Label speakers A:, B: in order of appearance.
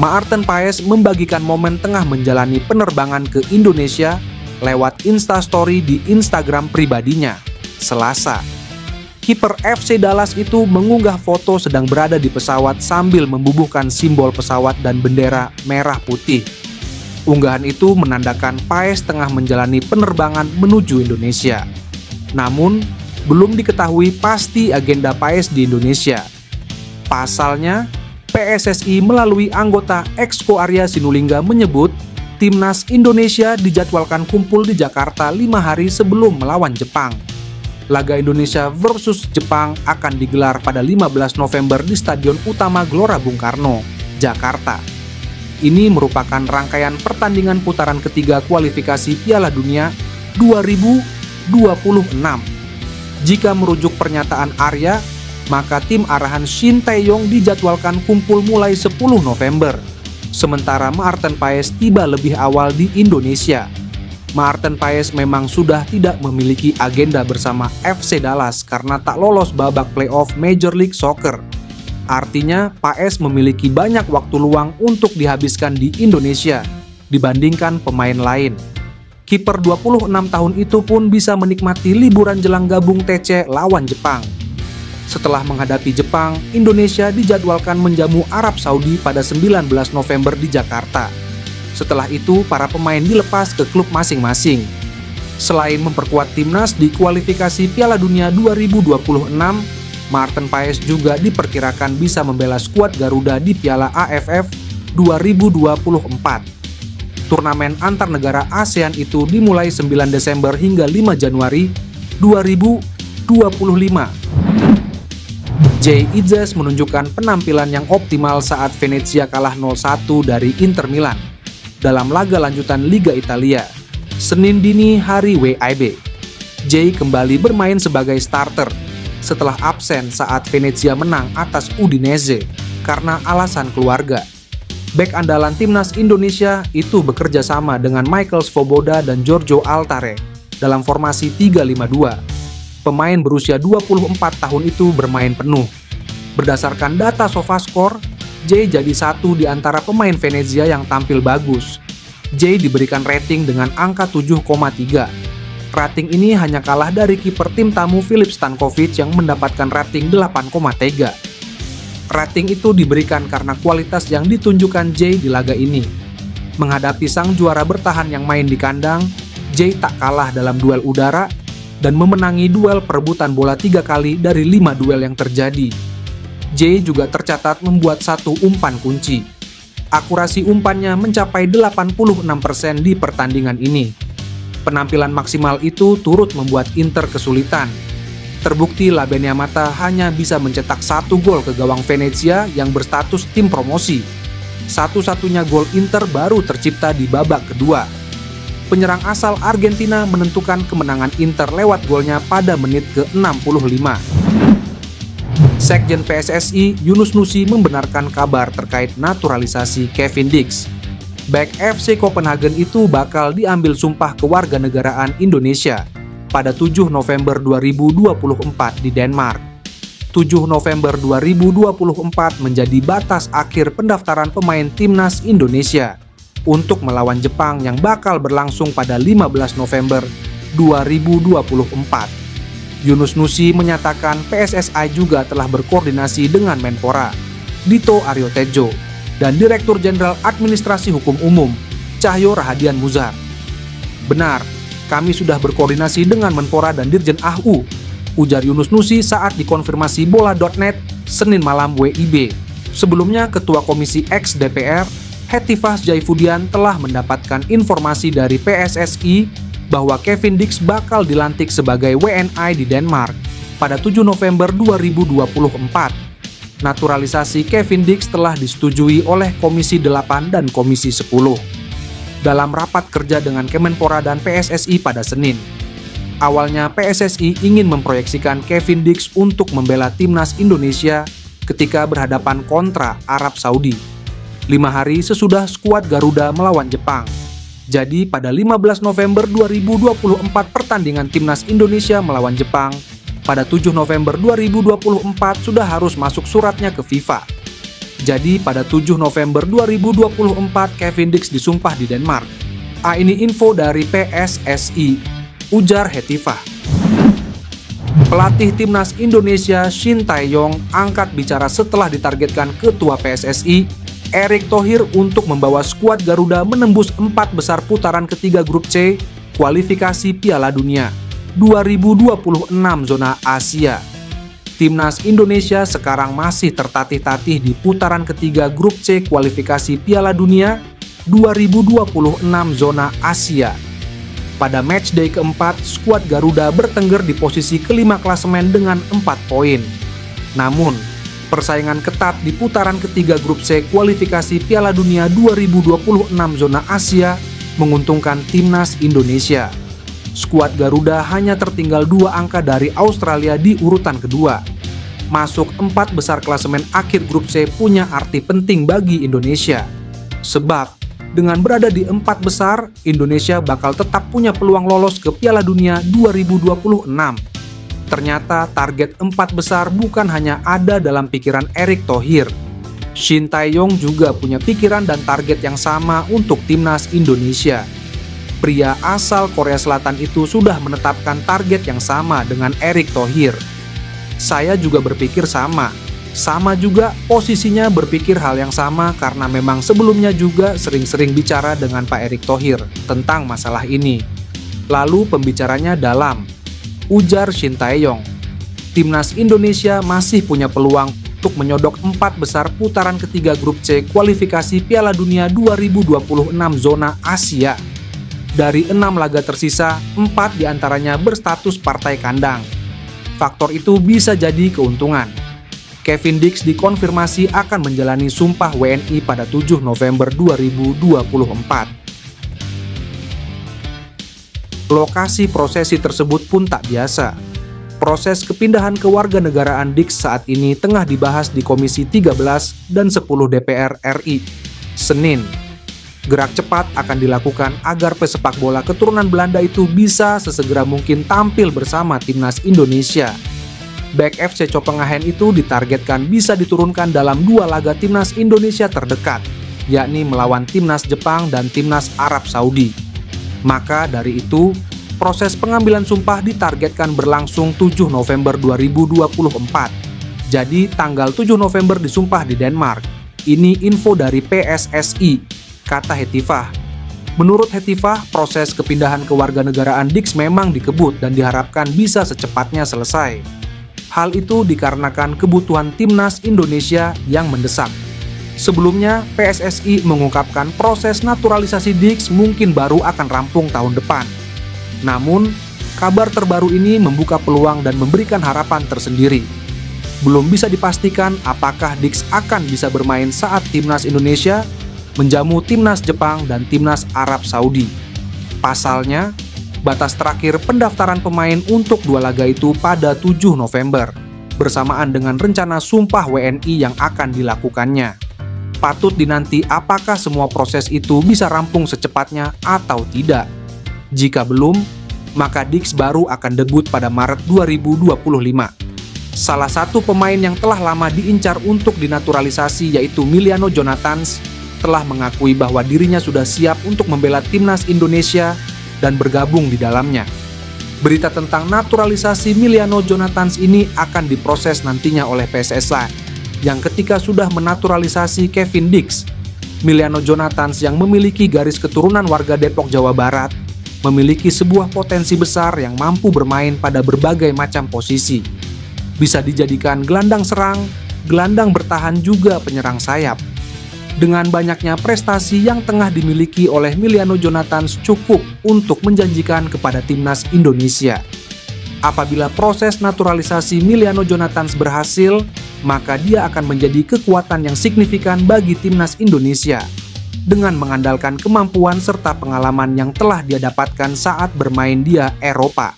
A: Maarten Paes membagikan momen tengah menjalani penerbangan ke Indonesia lewat Instastory di Instagram pribadinya, Selasa. Kiper FC Dallas itu mengunggah foto sedang berada di pesawat sambil membubuhkan simbol pesawat dan bendera merah putih. Unggahan itu menandakan Paes tengah menjalani penerbangan menuju Indonesia. Namun, belum diketahui pasti agenda Paes di Indonesia. Pasalnya, PSSI melalui anggota Exco Arya Sinulinga menyebut Timnas Indonesia dijadwalkan kumpul di Jakarta 5 hari sebelum melawan Jepang. Laga Indonesia versus Jepang akan digelar pada 15 November di Stadion Utama Gelora Bung Karno, Jakarta. Ini merupakan rangkaian pertandingan putaran ketiga kualifikasi Piala Dunia 2026. Jika merujuk pernyataan Arya, maka tim arahan Shin Tae-yong dijadwalkan kumpul mulai 10 November. Sementara Maarten Paes tiba lebih awal di Indonesia. Maarten Paes memang sudah tidak memiliki agenda bersama FC Dallas karena tak lolos babak playoff Major League Soccer. Artinya, Paes memiliki banyak waktu luang untuk dihabiskan di Indonesia dibandingkan pemain lain. Kiper 26 tahun itu pun bisa menikmati liburan jelang gabung TC lawan Jepang. Setelah menghadapi Jepang, Indonesia dijadwalkan menjamu Arab Saudi pada 19 November di Jakarta. Setelah itu, para pemain dilepas ke klub masing-masing. Selain memperkuat timnas di kualifikasi Piala Dunia 2026, Maarten Paes juga diperkirakan bisa membela skuad Garuda di Piala AFF 2024. Turnamen antar negara ASEAN itu dimulai 9 Desember hingga 5 Januari 2025. Jay Idzes menunjukkan penampilan yang optimal saat Venezia kalah 0-1 dari Inter Milan dalam laga lanjutan Liga Italia. Senin dini hari WIB, Jay kembali bermain sebagai starter setelah absen saat Venezia menang atas Udinese karena alasan keluarga. Bek andalan timnas Indonesia itu bekerja sama dengan Michael Svoboda dan Giorgio Altare dalam formasi 3-5-2. Pemain berusia 24 tahun itu bermain penuh. Berdasarkan data SofaScore, Jay jadi satu di antara pemain Venezia yang tampil bagus. Jay diberikan rating dengan angka 7,3. Rating ini hanya kalah dari kiper tim tamu Filip Stankovic yang mendapatkan rating 8,3. Rating itu diberikan karena kualitas yang ditunjukkan Jay di laga ini. Menghadapi sang juara bertahan yang main di kandang, Jay tak kalah dalam duel udara dan memenangi duel perebutan bola 3 kali dari 5 duel yang terjadi. Jay juga tercatat membuat 1 umpan kunci. Akurasi umpannya mencapai 86% di pertandingan ini. Penampilan maksimal itu turut membuat Inter kesulitan. Terbukti Labenia Yamata hanya bisa mencetak 1 gol ke gawang Venezia yang berstatus tim promosi. Satu-satunya gol Inter baru tercipta di babak kedua. Penyerang asal Argentina menentukan kemenangan Inter lewat golnya pada menit ke-65. Sekjen PSSI Yunus Nusi membenarkan kabar terkait naturalisasi Kevin Dix. Bek FC Copenhagen itu bakal diambil sumpah kewarganegaraan Indonesia pada 7 November 2024 di Denmark. 7 November 2024 menjadi batas akhir pendaftaran pemain timnas Indonesia untuk melawan Jepang yang bakal berlangsung pada 15 November 2024. Yunus Nusi menyatakan PSSI juga telah berkoordinasi dengan Menpora, Dito Aryo Tejo, dan Direktur Jenderal Administrasi Hukum Umum, Cahyo Rahadian Muzar. Benar, kami sudah berkoordinasi dengan Menpora dan Dirjen AHU, ujar Yunus Nusi saat dikonfirmasi bola.net Senin malam WIB. Sebelumnya, Ketua Komisi X DPR, Hetifas Jaifudian telah mendapatkan informasi dari PSSI bahwa Kevin Dix bakal dilantik sebagai WNI di Denmark pada 7 November 2024. Naturalisasi Kevin Dix telah disetujui oleh Komisi 8 dan Komisi 10 dalam rapat kerja dengan Kemenpora dan PSSI pada Senin. Awalnya PSSI ingin memproyeksikan Kevin Dix untuk membela timnas Indonesia ketika berhadapan kontra Arab Saudi 5 hari sesudah skuad Garuda melawan Jepang. Jadi pada 15 November 2024 pertandingan timnas Indonesia melawan Jepang, pada 7 November 2024 sudah harus masuk suratnya ke FIFA. Jadi pada 7 November 2024 Kevin Dix disumpah di Denmark. Ini info dari PSSI, ujar Hetifah. Pelatih Timnas Indonesia Shin Tae-yong angkat bicara setelah ditargetkan Ketua PSSI Erick Thohir untuk membawa skuad Garuda menembus 4 besar putaran ketiga grup C kualifikasi Piala Dunia 2026 zona Asia. Timnas Indonesia sekarang masih tertatih-tatih di putaran ketiga grup C kualifikasi Piala Dunia 2026 zona Asia. Pada matchday keempat, skuad Garuda bertengger di posisi kelima klasemen dengan 4 poin. Namun, persaingan ketat di putaran ketiga grup C kualifikasi Piala Dunia 2026 zona Asia menguntungkan Timnas Indonesia. Skuad Garuda hanya tertinggal 2 angka dari Australia di urutan kedua. Masuk 4 besar klasemen akhir grup C punya arti penting bagi Indonesia. Sebab, dengan berada di 4 besar, Indonesia bakal tetap punya peluang lolos ke Piala Dunia 2026. Ternyata target 4 besar bukan hanya ada dalam pikiran Erick Thohir. Shin Tae-yong juga punya pikiran dan target yang sama untuk Timnas Indonesia. Pria asal Korea Selatan itu sudah menetapkan target yang sama dengan Erick Thohir. Saya juga berpikir sama juga posisinya berpikir hal yang sama karena memang sebelumnya juga sering-sering bicara dengan Pak Erick Thohir tentang masalah ini. Lalu pembicaranya dalam, ujar Shin Tae-yong. Timnas Indonesia masih punya peluang untuk menyodok 4 besar putaran ketiga grup C kualifikasi Piala Dunia 2026 zona Asia. Dari 6 laga tersisa, 4 diantaranya berstatus partai kandang. Faktor itu bisa jadi keuntungan. Kevin Dix dikonfirmasi akan menjalani sumpah WNI pada 7 November 2024. Lokasi prosesi tersebut pun tak biasa. Proses kepindahan kewarganegaraan Dix saat ini tengah dibahas di Komisi 13 dan 10 DPR RI. Senin, gerak cepat akan dilakukan agar pesepak bola keturunan Belanda itu bisa sesegera mungkin tampil bersama Timnas Indonesia. Bek FC Copenhagen itu ditargetkan bisa diturunkan dalam 2 laga Timnas Indonesia terdekat, yakni melawan Timnas Jepang dan Timnas Arab Saudi. Maka dari itu, proses pengambilan sumpah ditargetkan berlangsung 7 November 2024. Jadi tanggal 7 November disumpah di Denmark. Ini info dari PSSI. Kata Hetifah. Menurut Hetifah, proses kepindahan kewarganegaraan Dix memang dikebut dan diharapkan bisa secepatnya selesai. Hal itu dikarenakan kebutuhan Timnas Indonesia yang mendesak. Sebelumnya, PSSI mengungkapkan proses naturalisasi Dix mungkin baru akan rampung tahun depan. Namun, kabar terbaru ini membuka peluang dan memberikan harapan tersendiri. Belum bisa dipastikan apakah Dix akan bisa bermain saat Timnas Indonesia menjamu Timnas Jepang dan Timnas Arab Saudi. Pasalnya, batas terakhir pendaftaran pemain untuk 2 laga itu pada 7 November, bersamaan dengan rencana sumpah WNI yang akan dilakukannya. Patut dinanti apakah semua proses itu bisa rampung secepatnya atau tidak. Jika belum, maka Dix baru akan debut pada Maret 2025. Salah satu pemain yang telah lama diincar untuk dinaturalisasi yaitu Miliano Jonathans telah mengakui bahwa dirinya sudah siap untuk membela Timnas Indonesia dan bergabung di dalamnya. Berita tentang naturalisasi Miliano Jonathans ini akan diproses nantinya oleh PSSI, yang ketika sudah menaturalisasi Kevin Dix. Miliano Jonathans yang memiliki garis keturunan warga Depok, Jawa Barat, memiliki sebuah potensi besar yang mampu bermain pada berbagai macam posisi. Bisa dijadikan gelandang serang, gelandang bertahan juga penyerang sayap. Dengan banyaknya prestasi yang tengah dimiliki oleh Miliano Jonathans cukup untuk menjanjikan kepada Timnas Indonesia. Apabila proses naturalisasi Miliano Jonathans berhasil, maka dia akan menjadi kekuatan yang signifikan bagi Timnas Indonesia dengan mengandalkan kemampuan serta pengalaman yang telah dia dapatkan saat bermain di Eropa.